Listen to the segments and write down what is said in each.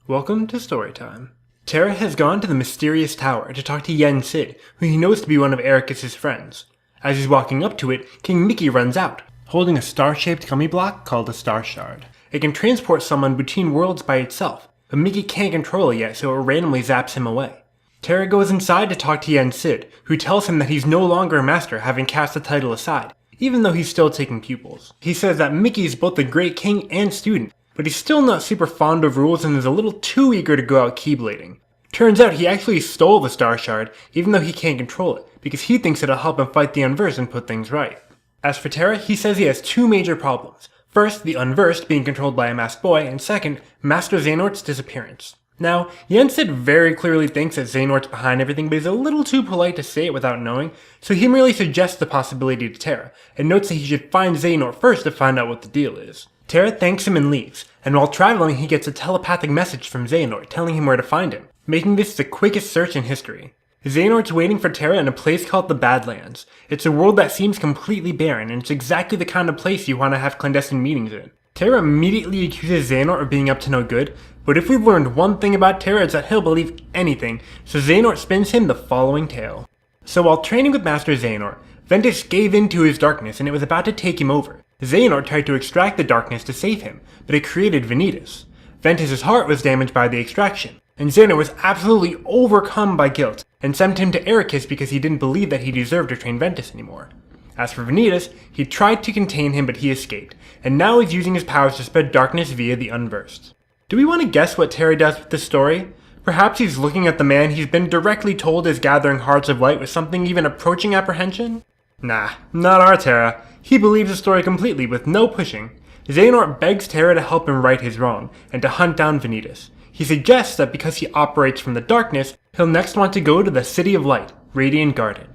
Welcome to Storytime. Tara has gone to the mysterious tower to talk to Yen Sid, who he knows to be one of Ericus's friends. As he's walking up to it, King Mickey runs out, holding a star-shaped gummy block called a Star Shard. It can transport someone between worlds by itself, but Mickey can't control it yet, so it randomly zaps him away. Tara goes inside to talk to Yen Sid, who tells him that he's no longer a master, having cast the title aside, even though he's still taking pupils. He says that Mickey is both a great king and student, but he's still not super fond of rules and is a little too eager to go out keyblading. Turns out he actually stole the Star Shard, even though he can't control it, because he thinks it'll help him fight the Unversed and put things right. As for Tara, he says he has two major problems. First, the Unversed being controlled by a masked boy, and second, Master Xehanort's disappearance. Now, Yen Sid very clearly thinks that Xehanort's behind everything, but he's a little too polite to say it without knowing, so he merely suggests the possibility to Tara, and notes that he should find Xehanort first to find out what the deal is. Tara thanks him and leaves, and while traveling he gets a telepathic message from Xehanort telling him where to find him, making this the quickest search in history. Xehanort's waiting for Tara in a place called the Badlands. It's a world that seems completely barren, and it's exactly the kind of place you want to have clandestine meetings in. Tara immediately accuses Xehanort of being up to no good, but if we've learned one thing about Tara, it's that he'll believe anything, so Xehanort spins him the following tale. So while training with Master Xehanort, Ventus gave in to his darkness and it was about to take him over. Xehanort tried to extract the darkness to save him, but it created Vanitas. Ventus' heart was damaged by the extraction, and Xehanort was absolutely overcome by guilt, and sent him to Ericus because he didn't believe that he deserved to train Ventus anymore. As for Vanitas, he tried to contain him but he escaped, and now he's using his powers to spread darkness via the Unversed. Do we want to guess what Tara does with this story? Perhaps he's looking at the man he's been directly told is gathering hearts of light with something even approaching apprehension? Nah, not our Tara. He believes the story completely with no pushing. Xehanort begs Tara to help him right his wrong, and to hunt down Vanitas. He suggests that because he operates from the darkness, he'll next want to go to the City of Light, Radiant Garden.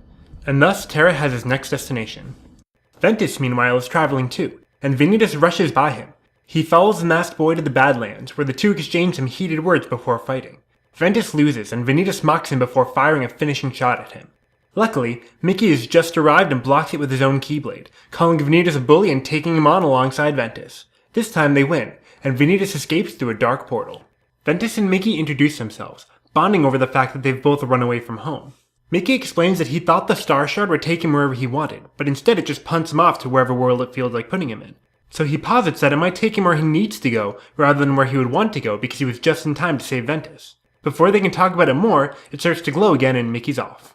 And thus Tara has his next destination. Ventus meanwhile is traveling too, and Vanitas rushes by him. He follows the masked boy to the Badlands, where the two exchange some heated words before fighting. Ventus loses, and Vanitas mocks him before firing a finishing shot at him. Luckily, Mickey has just arrived and blocks it with his own Keyblade, calling Vanitas a bully and taking him on alongside Ventus. This time they win, and Vanitas escapes through a dark portal. Ventus and Mickey introduce themselves, bonding over the fact that they've both run away from home. Mickey explains that he thought the Star Shard would take him wherever he wanted, but instead it just punts him off to wherever world it feels like putting him in. So he posits that it might take him where he needs to go, rather than where he would want to go because he was just in time to save Ventus. Before they can talk about it more, it starts to glow again and Mickey's off.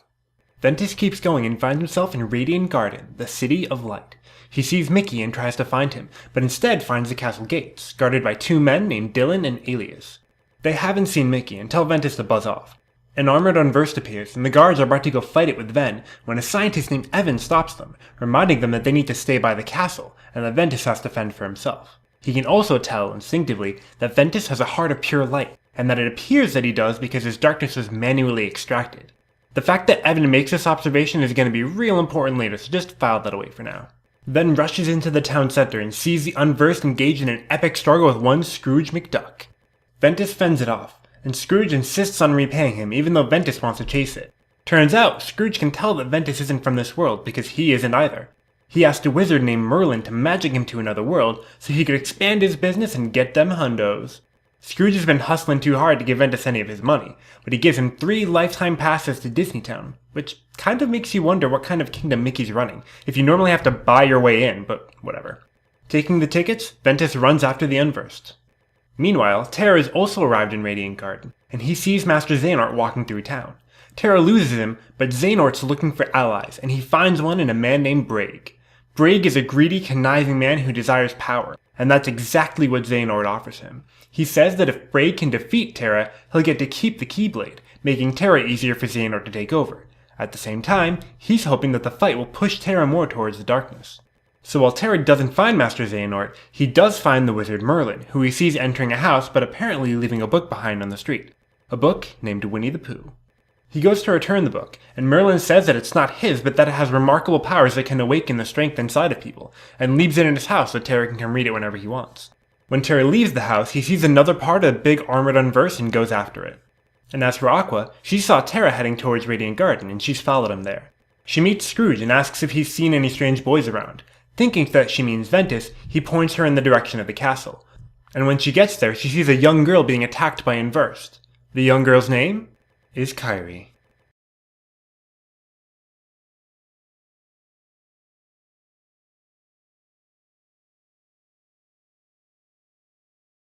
Ventus keeps going and finds himself in Radiant Garden, the City of Light. He sees Mickey and tries to find him, but instead finds the castle gates, guarded by two men named Dylan and Alias. They haven't seen Mickey and tell Ventus to buzz off. An armored Unversed appears, and the guards are about to go fight it with Ven, when a scientist named Evan stops them, reminding them that they need to stay by the castle, and that Ventus has to fend for himself. He can also tell, instinctively, that Ventus has a heart of pure light, and that it appears that he does because his darkness was manually extracted. The fact that Evan makes this observation is going to be real important later, so just file that away for now. Ven rushes into the town center and sees the Unversed engaged in an epic struggle with one Scrooge McDuck. Ventus fends it off, and Scrooge insists on repaying him even though Ventus wants to chase it. Turns out, Scrooge can tell that Ventus isn't from this world because he isn't either. He asked a wizard named Merlin to magic him to another world so he could expand his business and get them hundos. Scrooge has been hustling too hard to give Ventus any of his money, but he gives him 3 lifetime passes to Disneytown, which kind of makes you wonder what kind of kingdom Mickey's running, if you normally have to buy your way in, but whatever. Taking the tickets, Ventus runs after the Unversed. Meanwhile, Tara has also arrived in Radiant Garden, and he sees Master Xehanort walking through town. Tara loses him, but Xehanort's looking for allies, and he finds one in a man named Braig. Braig is a greedy, conniving man who desires power, and that's exactly what Xehanort offers him. He says that if Braig can defeat Tara, he'll get to keep the Keyblade, making Tara easier for Xehanort to take over. At the same time, he's hoping that the fight will push Tara more towards the darkness. So while Tara doesn't find Master Xehanort, he does find the wizard Merlin, who he sees entering a house but apparently leaving a book behind on the street. A book named Winnie the Pooh. He goes to return the book, and Merlin says that it's not his, but that it has remarkable powers that can awaken the strength inside of people, and leaves it in his house so Tara can come read it whenever he wants. When Tara leaves the house, he sees another part of the big armored Unversed and goes after it. And as for Aqua, she saw Tara heading towards Radiant Garden, and she's followed him there. She meets Scrooge and asks if he's seen any strange boys around. Thinking that she means Ventus, he points her in the direction of the castle. And when she gets there, she sees a young girl being attacked by Inversed. The young girl's name is Kairi.